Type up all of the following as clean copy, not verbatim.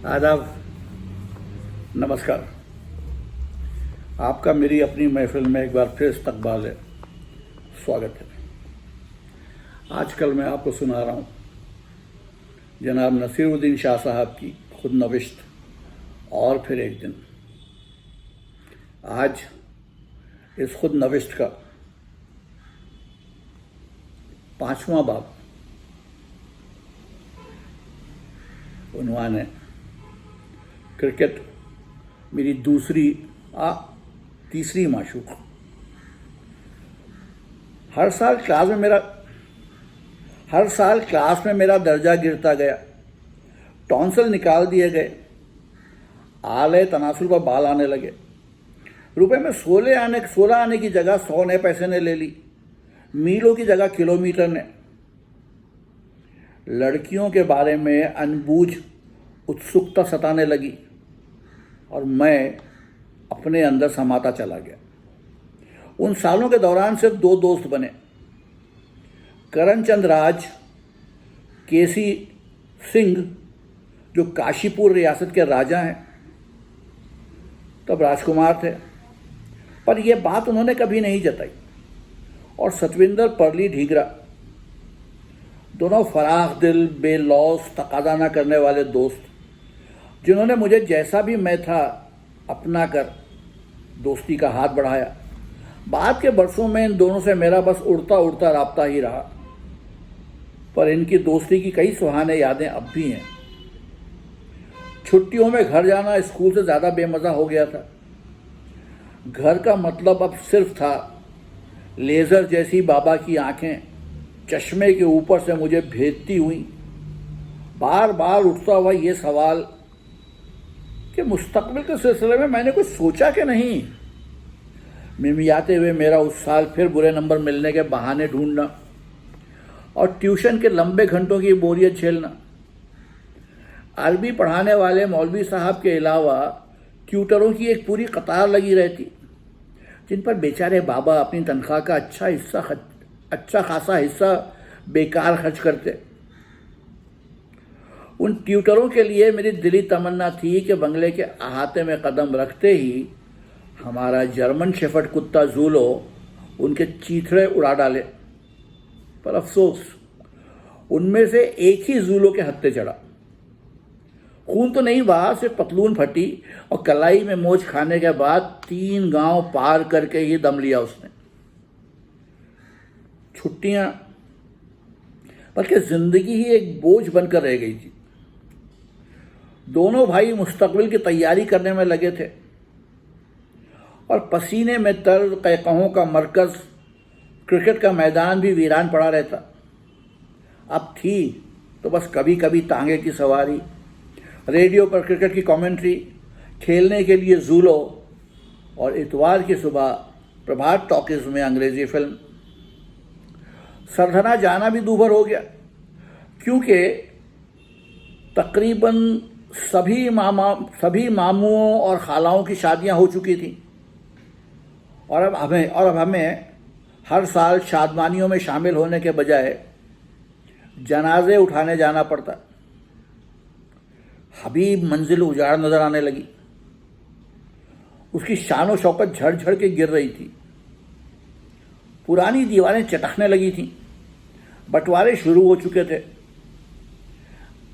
आदाब, नमस्कार। आपका मेरी अपनी महफिल में एक बार फिर इस्तकबाल है, स्वागत है। आजकल मैं आपको सुना रहा हूँ जनाब नसीरुद्दीन शाह साहब की खुद नविश्त और फिर एक दिन। आज इस खुद नविश्त का 5वां बाब उन्वान है क्रिकेट मेरी तीसरी माशूक। हर साल क्लास में मेरा दर्जा गिरता गया, टॉन्सिल निकाल दिए गए, आले तनासुल पर बाल आने लगे। रुपए में 16 आने की जगह 100 नए पैसे ने ले ली, मीलों की जगह किलोमीटर ने। लड़कियों के बारे में अनबूझ उत्सुकता सताने लगी और मैं अपने अंदर समाता चला गया। उन सालों के दौरान सिर्फ 2 दोस्त बने, करमचंद राज केसी सिंह जो काशीपुर रियासत के राजा हैं, तब राजकुमार थे, पर यह बात उन्होंने कभी नहीं जताई, और सतविंदर परली ढीगरा, दोनों फराख दिल बेलौस तकादा न करने वाले दोस्त, जिन्होंने मुझे जैसा भी मैं था अपना कर दोस्ती का हाथ बढ़ाया। बाद के बरसों में इन दोनों से मेरा बस उड़ता उड़ता राब्ता ही रहा, पर इनकी दोस्ती की कई सुहाने यादें अब भी हैं। छुट्टियों में घर जाना स्कूल से ज़्यादा बेमज़ा हो गया था। घर का मतलब अब सिर्फ था लेज़र जैसी बाबा की आंखें चश्मे के ऊपर से मुझे भेदती हुई। बार बार उठता हुआ ये सवाल कि मुस्तकबिल के सिलसिले में मैंने कुछ सोचा कि नहीं। मिमियाते हुए मेरा उस साल फिर बुरे नंबर मिलने के बहाने ढूंढना और ट्यूशन के लंबे घंटों की बोरियत झेलना। अरबी पढ़ाने वाले मौलवी साहब के अलावा ट्यूटरों की एक पूरी कतार लगी रहती, जिन पर बेचारे बाबा अपनी तनख्वाह का अच्छा खासा हिस्सा बेकार खर्च करते। उन ट्यूटरों के लिए मेरी दिली तमन्ना थी कि बंगले के अहाते में कदम रखते ही हमारा जर्मन शेफर्ड कुत्ता जूलो उनके चीथड़े उड़ा डाले, पर अफसोस उनमें से एक ही जूलो के हत्थे चढ़ा। खून तो नहीं बहा, सिर्फ पतलून फटी और कलाई में मोच खाने के बाद 3 गांव पार करके ही दम लिया उसने। छुट्टियां बल्कि जिंदगी ही एक बोझ बनकर रह गई थी। दोनों भाई मुस्तकबिल की तैयारी करने में लगे थे और पसीने में तर कैकहों का मरकज क्रिकेट का मैदान भी वीरान पड़ा रहता। अब थी तो बस कभी कभी तांगे की सवारी, रेडियो पर क्रिकेट की कमेंट्री, खेलने के लिए जूलो, और इतवार की सुबह प्रभात टॉकीज में अंग्रेजी फिल्म। सरधना जाना भी दूभर हो गया, क्योंकि तकरीबन सभी मामुओं और खालाओं की शादियां हो चुकी थी, और अब हमें हर साल शादमानियों में शामिल होने के बजाय जनाजे उठाने जाना पड़ता। हबीब मंजिल उजाड़ नजर आने लगी, उसकी शान शौकत झड़ झड़ के गिर रही थी। पुरानी दीवारें चटकने लगी थीं, बंटवारे शुरू हो चुके थे।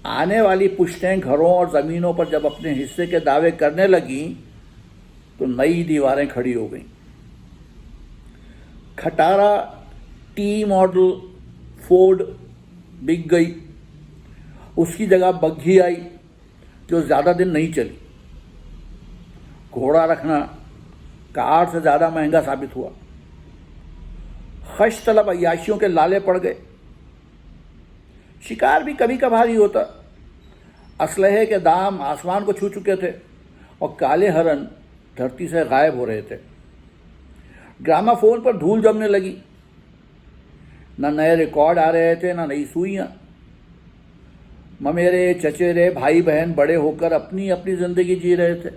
आने वाली पुश्तें घरों और ज़मीनों पर जब अपने हिस्से के दावे करने लगी तो नई दीवारें खड़ी हो गईं। खटारा टी मॉडल फोर्ड बिक गई, उसकी जगह बग्घी आई जो ज़्यादा दिन नहीं चली। घोड़ा रखना कार से ज़्यादा महंगा साबित हुआ। खश तलब अय्याशियों के लाले पड़ गए। शिकार भी कभी कभार ही होता। असलहे के दाम आसमान को छू चुके थे और काले हरन धरती से गायब हो रहे थे। ग्रामाफोन पर धूल जमने लगी। न नए रिकॉर्ड आ रहे थे, न नई सुइयां। ममेरे चचेरे भाई बहन बड़े होकर अपनी अपनी जिंदगी जी रहे थे।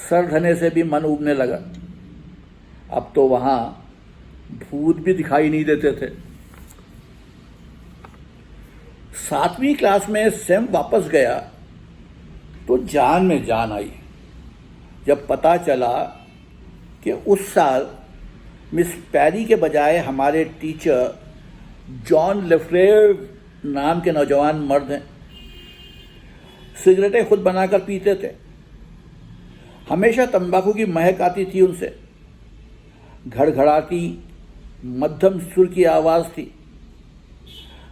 सर धने से भी मन उबने लगा। अब तो वहां भूत भी दिखाई नहीं देते थे। 7वीं क्लास में सैम वापस गया तो जान में जान आई जब पता चला कि उस साल मिस पैरी के बजाय हमारे टीचर जॉन लेफ्रेव नाम के नौजवान मर्द हैं। सिगरेटें खुद बनाकर पीते थे, हमेशा तंबाकू की महक आती थी उनसे, घड़घड़ाती मध्यम सुर की आवाज़ थी।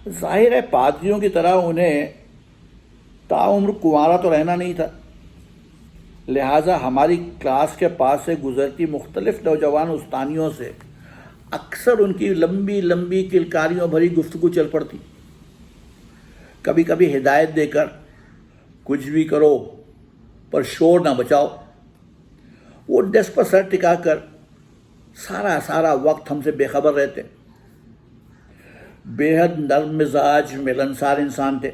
जाहिर है पादरियों की तरह उन्हें ताउम्र कुंवारा तो रहना नहीं था, लिहाजा हमारी क्लास के पास से गुजरती मुख्तलिफ नौजवान उस्तानियों से अक्सर उनकी लंबी लंबी किलकारियों भरी गुफ्तगू चल पड़ती। कभी कभी हिदायत देकर कुछ भी करो पर शोर ना बचाओ। वो डेस्क पर सर टिकाकर सारा वक्त हमसे बेखबर रहते। बेहद नर्म मिजाज मिलनसार इंसान थे,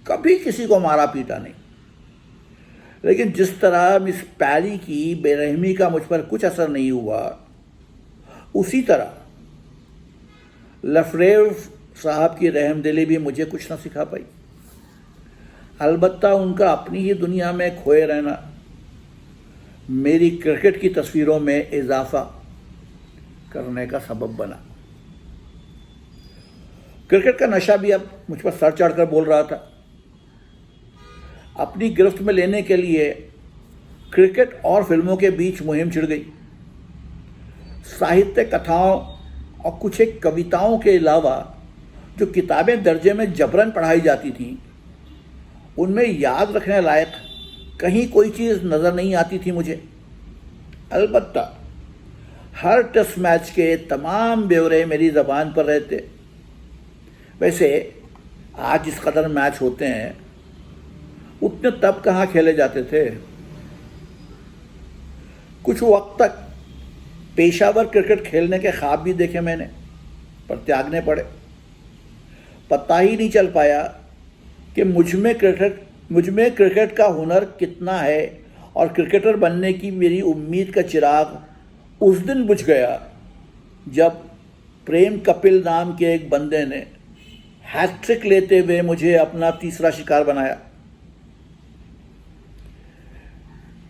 कभी किसी को मारा पीटा नहीं। लेकिन जिस तरह मिस पैरी की बेरहमी का मुझ पर कुछ असर नहीं हुआ, उसी तरह लफ्रेव साहब की रहमदिली भी मुझे कुछ न सिखा पाई। अलबत्ता उनका अपनी ही दुनिया में खोए रहना मेरी क्रिकेट की तस्वीरों में इजाफा करने का सबब बना। क्रिकेट का नशा भी अब मुझ पर सर चढ़कर बोल रहा था। अपनी गिरफ्त में लेने के लिए क्रिकेट और फिल्मों के बीच मुहिम छिड़ गई। साहित्य कथाओं और कुछ एक कविताओं के अलावा जो किताबें दर्जे में जबरन पढ़ाई जाती थीं, उनमें याद रखने लायक कहीं कोई चीज़ नज़र नहीं आती थी मुझे। अलबत्ता हर टेस्ट मैच के तमाम ब्यौरे मेरी ज़बान पर रहते। वैसे आज जिस कदर मैच होते हैं उतने तब कहाँ खेले जाते थे। कुछ वक्त तक पेशावर क्रिकेट खेलने के ख्वाब भी देखे मैंने, पर त्यागने पड़े। पता ही नहीं चल पाया कि मुझ में क्रिकेट का हुनर कितना है और क्रिकेटर बनने की मेरी उम्मीद का चिराग उस दिन बुझ गया जब प्रेम कपिल नाम के एक बंदे ने हैट्रिक लेते हुए मुझे अपना तीसरा शिकार बनाया।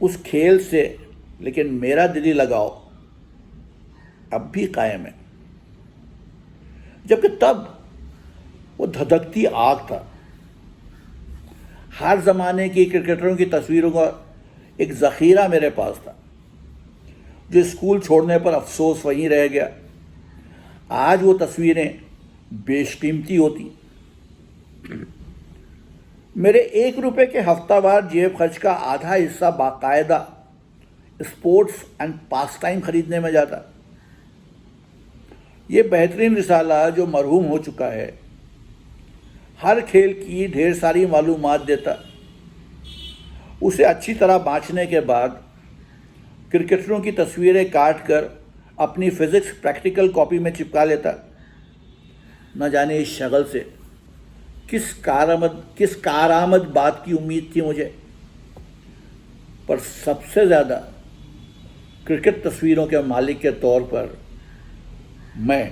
उस खेल से लेकिन मेरा दिली लगाव अब भी कायम है, जबकि तब वो धधकती आग था। हर ज़माने की क्रिकेटरों की तस्वीरों का एक ज़ख़ीरा मेरे पास था, जो स्कूल छोड़ने पर अफसोस वहीं रह गया। आज वो तस्वीरें बेशकीमती होती। मेरे 1 रुपये के हफ्तावार जेब खर्च का आधा हिस्सा बाकायदा स्पोर्ट्स एंड पास टाइम खरीदने में जाता। ये बेहतरीन रिसाला जो मरहूम हो चुका है, हर खेल की ढेर सारी मालूमात देता। उसे अच्छी तरह बाँचने के बाद क्रिकेटरों की तस्वीरें काट कर अपनी फिज़िक्स प्रैक्टिकल कॉपी में चिपका लेता। न जाने इस शगल से किस कारामद बात की उम्मीद थी मुझे, पर सबसे ज़्यादा क्रिकेट तस्वीरों के मालिक के तौर पर मैं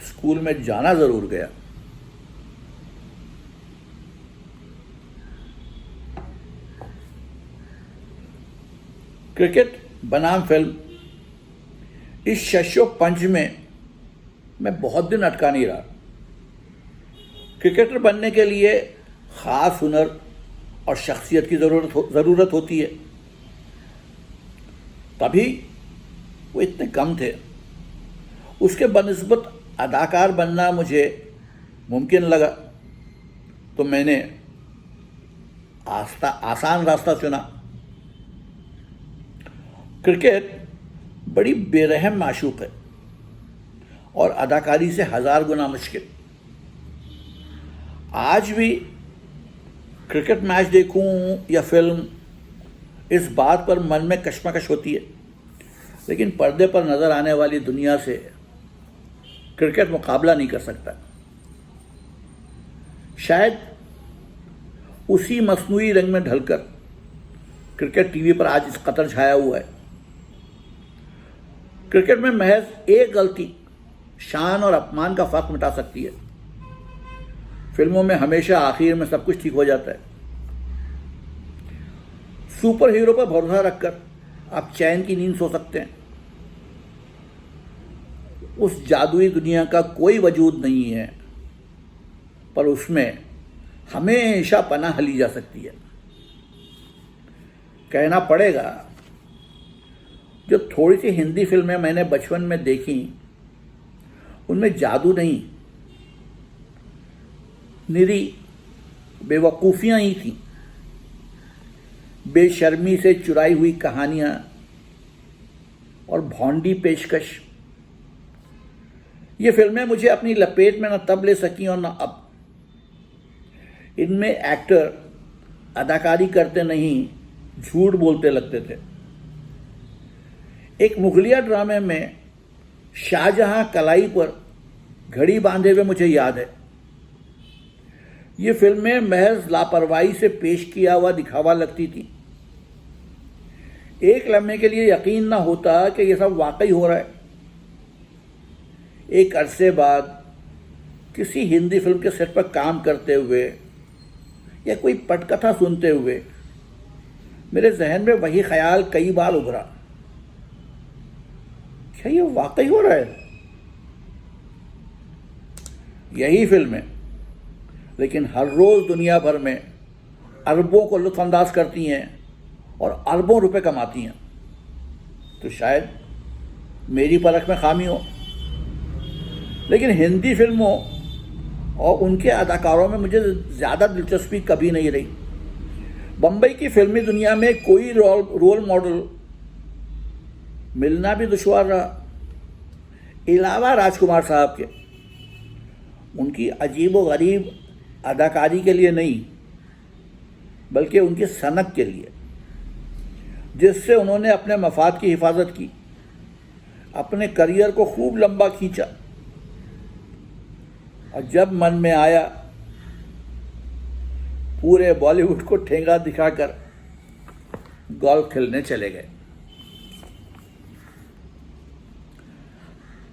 स्कूल में जाना ज़रूर गया। क्रिकेट बनाम फिल्म, इस शशो पंच में मैं बहुत दिन अटका नहीं रहा। क्रिकेटर बनने के लिए ख़ास हुनर और शख्सियत की ज़रूरत होती है, तभी वो इतने कम थे। उसके बनिस्बत अदाकार बनना मुझे मुमकिन लगा, तो मैंने आसान रास्ता चुना। क्रिकेट बड़ी बेरहम माशूक है और अदाकारी से 1000 गुना मुश्किल। आज भी क्रिकेट मैच देखूं या फिल्म, इस बात पर मन में कशमकश होती है, लेकिन पर्दे पर नज़र आने वाली दुनिया से क्रिकेट मुकाबला नहीं कर सकता। शायद उसी मस्नूई रंग में ढलकर क्रिकेट टीवी पर आज इस कतर छाया हुआ है। क्रिकेट में महज एक गलती शान और अपमान का फर्क मिटा सकती है। फिल्मों में हमेशा आखिर में सब कुछ ठीक हो जाता है। सुपर हीरो पर भरोसा रखकर आप चैन की नींद सो सकते हैं। उस जादुई दुनिया का कोई वजूद नहीं है, पर उसमें हमेशा पनाह ली जा सकती है। कहना पड़ेगा, जो थोड़ी सी हिंदी फिल्में मैंने बचपन में देखी, उनमें जादू नहीं, निरी बेवकूफ़ियाँ ही थीं। बेशर्मी से चुराई हुई कहानियाँ और भौंडी पेशकश। ये फिल्में मुझे अपनी लपेट में न तब ले सकी और न अब। इनमें एक्टर अदाकारी करते नहीं, झूठ बोलते लगते थे। एक मुगलिया ड्रामे में शाहजहां कलाई पर घड़ी बांधे हुए मुझे याद है। ये फिल्में महज लापरवाही से पेश किया हुआ दिखावा लगती थी। एक लम्हे के लिए यकीन ना होता कि यह सब वाकई हो रहा है। एक अरसे बाद किसी हिंदी फिल्म के सेट पर काम करते हुए या कोई पटकथा सुनते हुए मेरे जहन में वही ख्याल कई बार उभरा, क्या ये वाकई हो रहा है? यही फिल्में लेकिन हर रोज दुनिया भर में अरबों को लुत्फअंदाज करती हैं और अरबों रुपए कमाती हैं। तो शायद मेरी परख में खामी हो, लेकिन हिंदी फिल्मों और उनके अदाकारों में मुझे ज़्यादा दिलचस्पी कभी नहीं रही। बम्बई की फिल्मी दुनिया में कोई रोल मॉडल मिलना भी दुश्वार रहा, अलावा राजकुमार साहब के। उनकी अजीब व गरीब अदाकारी के लिए नहीं, बल्कि उनकी सनक के लिए, जिससे उन्होंने अपने मफाद की हिफाजत की, अपने करियर को खूब लंबा खींचा और जब मन में आया पूरे बॉलीवुड को ठेंगा दिखाकर गोल्फ खेलने चले गए।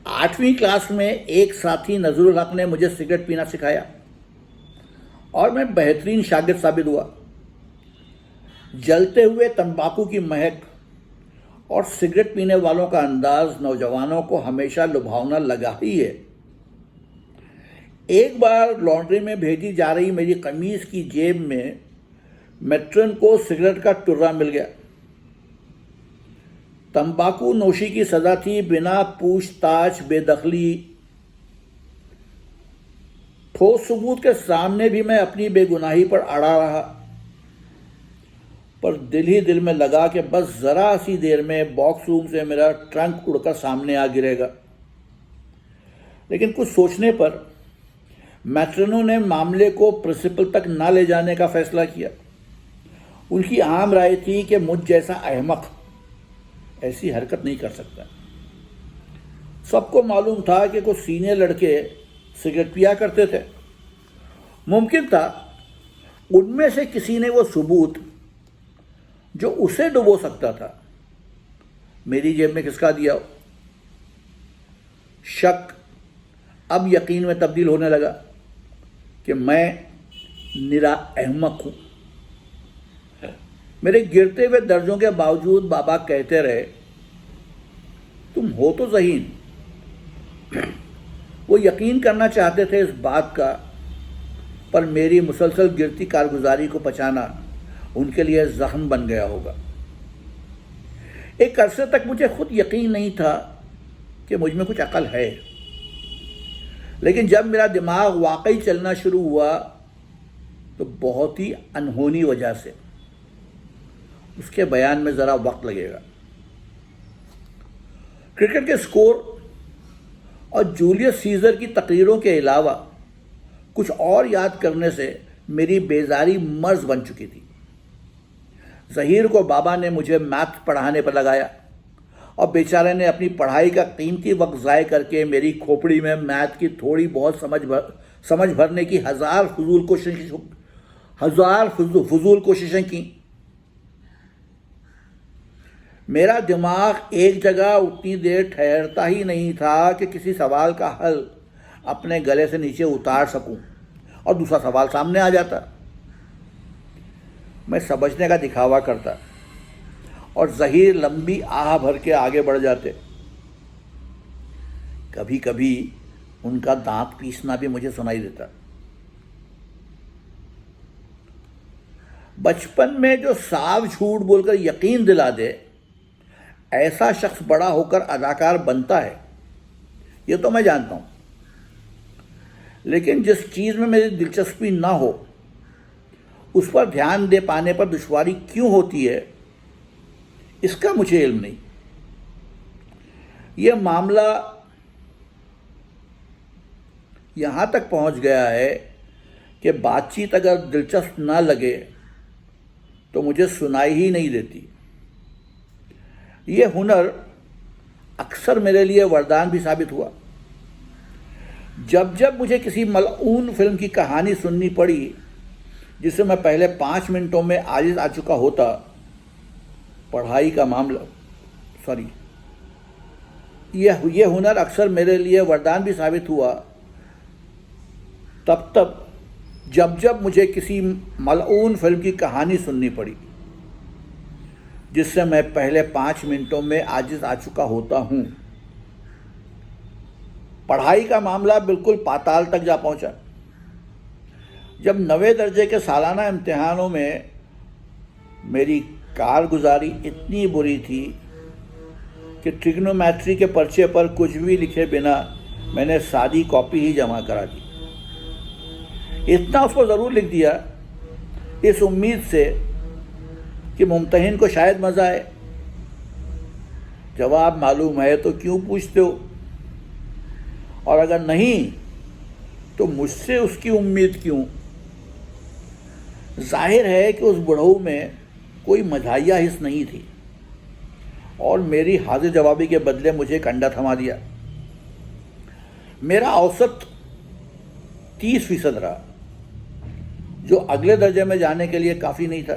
8वीं क्लास में एक साथी नजरुल हक ने मुझे सिगरेट पीना सिखाया और मैं बेहतरीन शागिर्द साबित हुआ। जलते हुए तंबाकू की महक और सिगरेट पीने वालों का अंदाज नौजवानों को हमेशा लुभावना लगा ही है। एक बार लॉन्ड्री में भेजी जा रही मेरी कमीज की जेब में मेट्रन को सिगरेट का टुर्रा मिल गया। तंबाकू नोशी की सजा थी बिना पूछताछ बेदखली। ठोस सबूत के सामने भी मैं अपनी बेगुनाही पर अड़ा रहा, पर दिल ही दिल में लगा कि बस जरा सी देर में बॉक्स रूम से मेरा ट्रंक उड़कर सामने आ गिरेगा। लेकिन कुछ सोचने पर मैट्रनों ने मामले को प्रिंसिपल तक ना ले जाने का फैसला किया। उनकी आम राय थी कि मुझ जैसा अहमक ऐसी हरकत नहीं कर सकता। सबको मालूम था कि कुछ सीनियर लड़के सिगरेट पिया करते थे। मुमकिन था उनमें से किसी ने वो सबूत जो उसे डुबो सकता था मेरी जेब में खिसका दिया हो। शक अब यकीन में तब्दील होने लगा कि मैं निरा अहमक हूं। मेरे गिरते हुए दर्जों के बावजूद बाबा कहते रहे, तुम हो तो ज़हीन। वो यकीन करना चाहते थे इस बात का, पर मेरी मुसलसल गिरती कारगुजारी को पचाना उनके लिए जख्म बन गया होगा। एक अरसे तक मुझे खुद यकीन नहीं था कि मुझ में कुछ अकल है, लेकिन जब मेरा दिमाग वाकई चलना शुरू हुआ तो बहुत ही अनहोनी वजह से। उसके बयान में ज़रा वक्त लगेगा। क्रिकेट के स्कोर और जूलियस सीजर की तकरीरों के अलावा कुछ और याद करने से मेरी बेजारी मर्ज बन चुकी थी। ज़हीर को बाबा ने मुझे मैथ पढ़ाने पर लगाया और बेचारे ने अपनी पढ़ाई का कीमती वक्त ज़ाय करके मेरी खोपड़ी में मैथ की थोड़ी बहुत समझ भरने की हजार फजूल कोशिशें की। मेरा दिमाग एक जगह उतनी देर ठहरता ही नहीं था कि किसी सवाल का हल अपने गले से नीचे उतार सकूं और दूसरा सवाल सामने आ जाता। मैं समझने का दिखावा करता और ज़हीर लंबी आह भर के आगे बढ़ जाते। कभी कभी उनका दांत पीसना भी मुझे सुनाई देता। बचपन में जो साफ झूठ बोलकर यकीन दिला दे, ऐसा शख्स बड़ा होकर अदाकार बनता है, ये तो मैं जानता हूं। लेकिन जिस चीज़ में मेरी दिलचस्पी ना हो, उस पर ध्यान दे पाने पर दुश्वारी क्यों होती है, इसका मुझे इल्म नहीं। यह मामला यहां तक पहुंच गया है कि बातचीत अगर दिलचस्प ना लगे तो मुझे सुनाई ही नहीं देती। यह हुनर अक्सर मेरे लिए वरदान भी साबित हुआ। जब जब मुझे किसी मलऊन फिल्म की कहानी सुननी पड़ी जिसे मैं पहले 5 मिनटों में आजिज आ चुका होता, पढ़ाई का मामला यह हुनर अक्सर मेरे लिए वरदान भी साबित हुआ। तब जब मुझे किसी मलऊन फिल्म की कहानी सुननी पड़ी जिससे मैं पहले 5 मिनटों में आजिज आ चुका होता हूं। पढ़ाई का मामला बिल्कुल पाताल तक जा पहुंचा। जब 9वें दर्जे के सालाना इम्तिहानों में मेरी कारगुजारी इतनी बुरी थी कि ट्रिग्नोमेट्री के पर्चे पर कुछ भी लिखे बिना मैंने सादी कॉपी ही जमा करा दी। इतना उस पर ज़रूर लिख दिया, इस उम्मीद से कि मुम्तहिन को शायद मज़ा आए। जवाब मालूम है तो क्यों पूछते हो, और अगर नहीं तो मुझसे उसकी उम्मीद क्यों। जाहिर है कि उस बुढ़ऊ में कोई मज़ाहिया हिस्स नहीं थी और मेरी हाजिर जवाबी के बदले मुझे कंडा थमा दिया। मेरा औसत 30% रहा, जो अगले दर्जे में जाने के लिए काफ़ी नहीं था।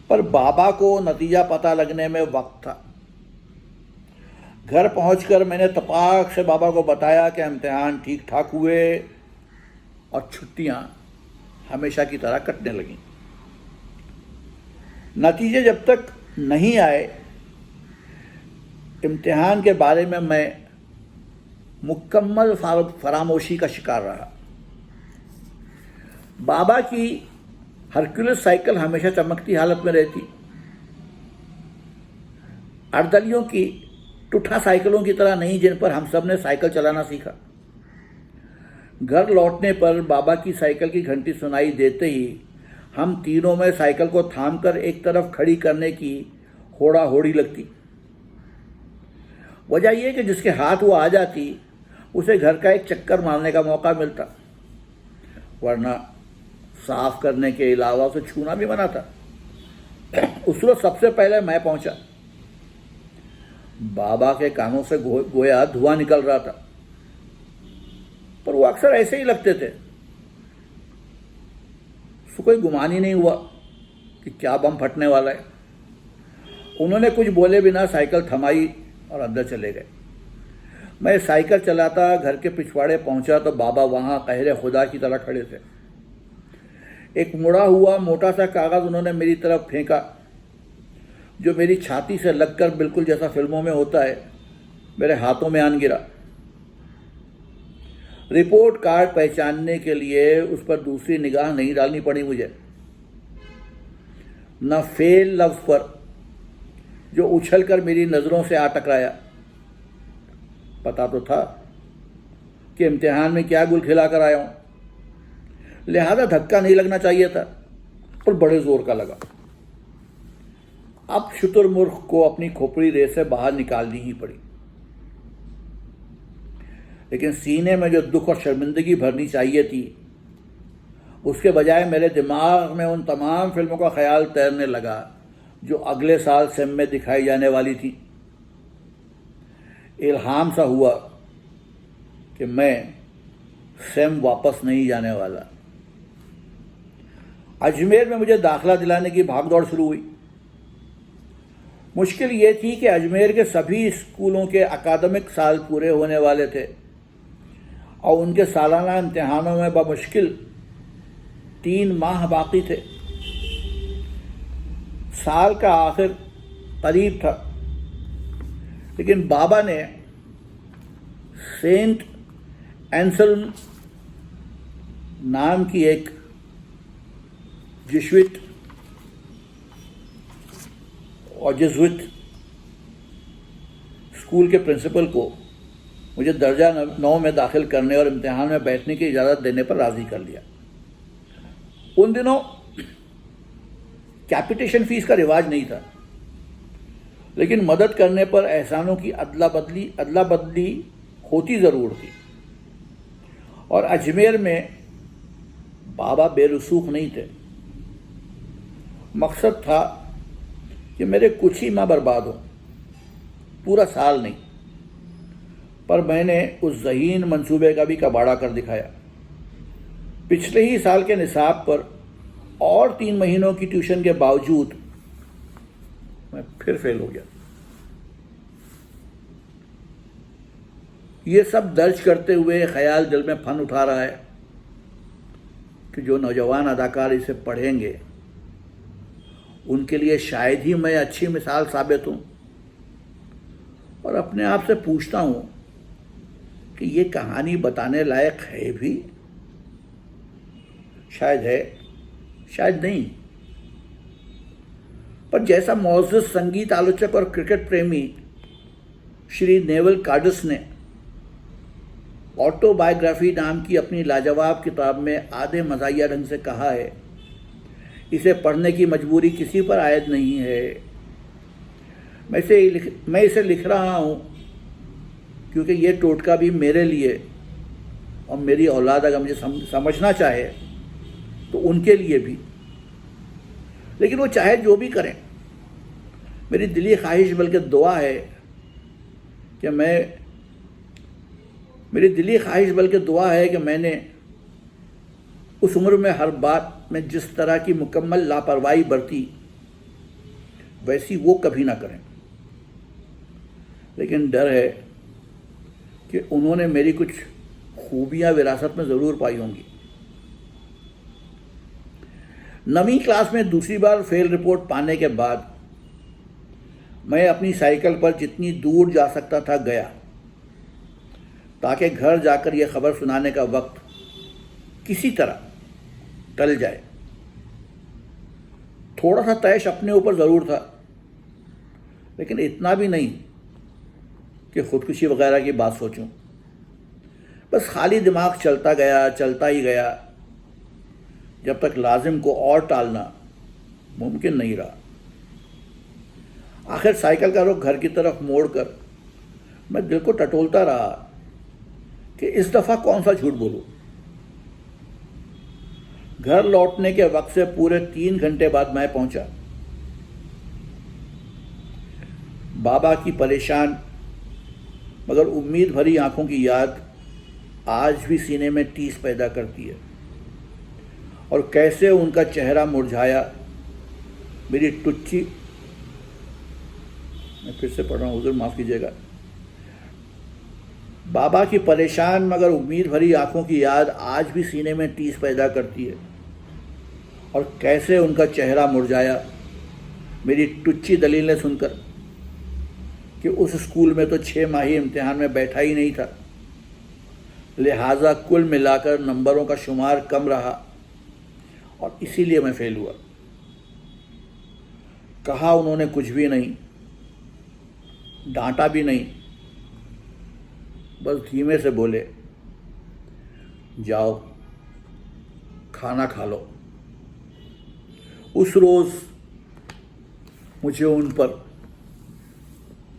पर बाबा को नतीजा पता लगने में वक्त था। घर पहुंचकर मैंने तपाक से बाबा को बताया कि इम्तिहान ठीक ठाक हुए और छुट्टियां हमेशा की तरह कटने लगीं। नतीजे जब तक नहीं आए, इम्तिहान के बारे में मैं मुकम्मल फरामोशी का शिकार रहा। बाबा की हरक्यूलिस साइकिल हमेशा चमकती हालत में रहती। अर्दलियों की टूठा साइकिलों की तरह नहीं, जिन पर हम सब ने साइकिल चलाना सीखा। घर लौटने पर बाबा की साइकिल की घंटी सुनाई देते ही हम तीनों में साइकिल को थामकर एक तरफ खड़ी करने की होड़ा होड़ी लगती। वजह यह कि जिसके हाथ वो आ जाती उसे घर का एक चक्कर मारने का मौका मिलता, वरना साफ करने के अलावा उसे छूना भी मना था। उस रोज सबसे पहले मैं पहुंचा। बाबा के कानों से गोया धुआं निकल रहा था, पर वो अक्सर ऐसे ही लगते थे। उसको कोई गुमान ही नहीं हुआ कि क्या बम फटने वाला है। उन्होंने कुछ बोले बिना साइकिल थमाई और अंदर चले गए। मैं साइकिल चलाता घर के पिछवाड़े पहुंचा तो बाबा वहां कहरे खुदा की तरह खड़े थे। एक मुड़ा हुआ मोटा सा कागज उन्होंने मेरी तरफ फेंका, जो मेरी छाती से लगकर बिल्कुल जैसा फिल्मों में होता है मेरे हाथों में आन गिरा। रिपोर्ट कार्ड पहचानने के लिए उस पर दूसरी निगाह नहीं डालनी पड़ी मुझे। न फेल लफ्ज पर, जो उछलकर मेरी नज़रों से आ टकराया। पता तो था कि इम्तिहान में क्या गुल खिलाकर आया हूं, लिहाजा धक्का नहीं लगना चाहिए था, और बड़े जोर का लगा। अब शुतुरमुर्ख को अपनी खोपड़ी रेत से बाहर निकालनी ही पड़ी। लेकिन सीने में जो दुख और शर्मिंदगी भरनी चाहिए थी, उसके बजाय मेरे दिमाग में उन तमाम फिल्मों का ख्याल तैरने लगा जो अगले साल सेम में दिखाई जाने वाली थी। इल्हाम सा हुआ कि मैं सेम वापस नहीं जाने वाला। अजमेर में मुझे दाखिला दिलाने की भागदौड़ शुरू हुई। मुश्किल ये थी कि अजमेर के सभी स्कूलों के अकादमिक साल पूरे होने वाले थे। और उनके सालाना इम्तिहानों में बमुश्किल 3 माह बाकी थे। साल का आखिर करीब था, लेकिन बाबा ने सेंट एंसल्म नाम की एक जिस्विट और जेजुइट स्कूल के प्रिंसिपल को मुझे दर्जा 9 में दाखिल करने और इम्तिहान में बैठने की इजाज़त देने पर राज़ी कर लिया। उन दिनों कैपिटेशन फीस का रिवाज नहीं था, लेकिन मदद करने पर एहसानों की अदला बदली होती ज़रूर थी। और अजमेर में बाबा बेरुसूख नहीं थे। मकसद था कि मेरे कुछ ही माह बर्बाद हो, पूरा साल नहीं। पर मैंने उस ज़हीन मंसूबे का भी कबाड़ा कर दिखाया। पिछले ही साल के निसाब पर और 3 महीनों की ट्यूशन के बावजूद मैं फिर फेल हो गया। ये सब दर्ज करते हुए ख्याल दिल में फन उठा रहा है कि जो नौजवान अदाकार इसे पढ़ेंगे उनके लिए शायद ही मैं अच्छी मिसाल साबित हूं। और अपने आप से पूछता हूं कि ये कहानी बताने लायक है भी? शायद है, शायद नहीं। पर जैसा मौजूद संगीत आलोचक और क्रिकेट प्रेमी श्री नेवल कार्डस ने ऑटोबायोग्राफी नाम की अपनी लाजवाब किताब में आधे मज़ाहिया ढंग से कहा है, इसे पढ़ने की मजबूरी किसी पर आयद नहीं है। मैं इसे लिख रहा हूं क्योंकि ये टोटका भी मेरे लिए और मेरी औलाद अगर मुझे समझना चाहे तो उनके लिए भी। लेकिन वो चाहे जो भी करें, मेरी दिली ख्वाहिश बल्कि दुआ है कि मैंने उस उम्र में हर बात में जिस तरह की मुकम्मल लापरवाही बरती वैसी वो कभी ना करें। लेकिन डर है कि उन्होंने मेरी कुछ खूबियां विरासत में ज़रूर पाई होंगी। 9वीं क्लास में दूसरी बार फेल रिपोर्ट पाने के बाद मैं अपनी साइकिल पर जितनी दूर जा सकता था गया, ताकि घर जाकर यह खबर सुनाने का वक्त किसी तरह टल जाए। थोड़ा सा तैश अपने ऊपर ज़रूर था, लेकिन इतना भी नहीं कि खुदकुशी वगैरह की बात सोचूं। बस खाली दिमाग चलता ही गया, जब तक लाजिम को और टालना मुमकिन नहीं रहा। आखिर साइकिल का रुख घर की तरफ मोड़कर मैं दिल को टटोलता रहा कि इस दफ़ा कौन सा झूठ बोलूं। घर लौटने के वक्त से पूरे 3 घंटे बाद मैं पहुंचा। बाबा की परेशान मगर उम्मीद भरी आंखों की याद आज भी सीने में टीस पैदा करती है। और कैसे उनका चेहरा मुरझाया, मेरी टुच्ची, मैं फिर से पढ़ रहा हूँ, हुजूर माफ़ कीजिएगा। बाबा की परेशान मगर उम्मीद भरी आंखों की याद आज भी सीने में टीस पैदा करती है। और कैसे उनका चेहरा मुरझाया, मेरी टुच्ची दलीलें सुनकर कि उस स्कूल में तो 6 माही इम्तिहान में बैठा ही नहीं था, लिहाजा कुल मिलाकर नंबरों का शुमार कम रहा और इसीलिए मैं फेल हुआ। कहा उन्होंने कुछ भी नहीं, डांटा भी नहीं, बस धीमे से बोले, जाओ खाना खा लो। उस रोज़ मुझे उन पर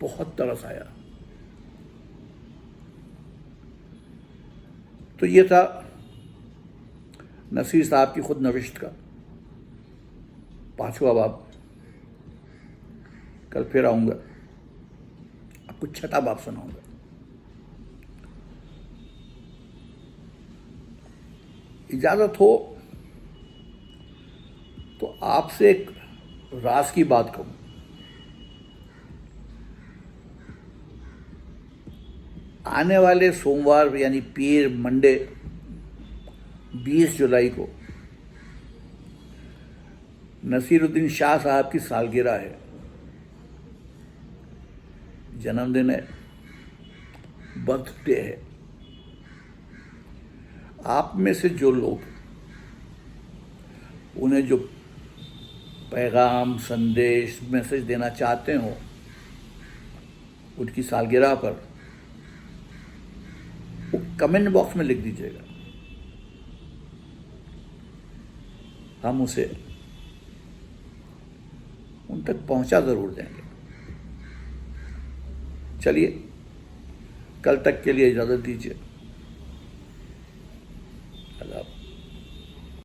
बहुत तरस आया। तो ये था नसीर साहब की खुद नविश्त का 5वां बाब। कल फिर आऊँगा, आपको 6ठा बाब सुनाऊँगा। इजाज़त हो तो आपसे एक राज की बात कहूँ। आने वाले सोमवार यानी पीर मंडे 20 जुलाई को नसीरुद्दीन शाह साहब की सालगिरह है, जन्मदिन है, बर्थडे है। आप में से जो लोग उन्हें जो पैगाम, संदेश, मैसेज देना चाहते हो उनकी सालगिरह पर, वो कमेंट बॉक्स में लिख दीजिएगा। हम उसे उन तक पहुंचा जरूर देंगे। चलिए, कल तक के लिए इजाजत दीजिए।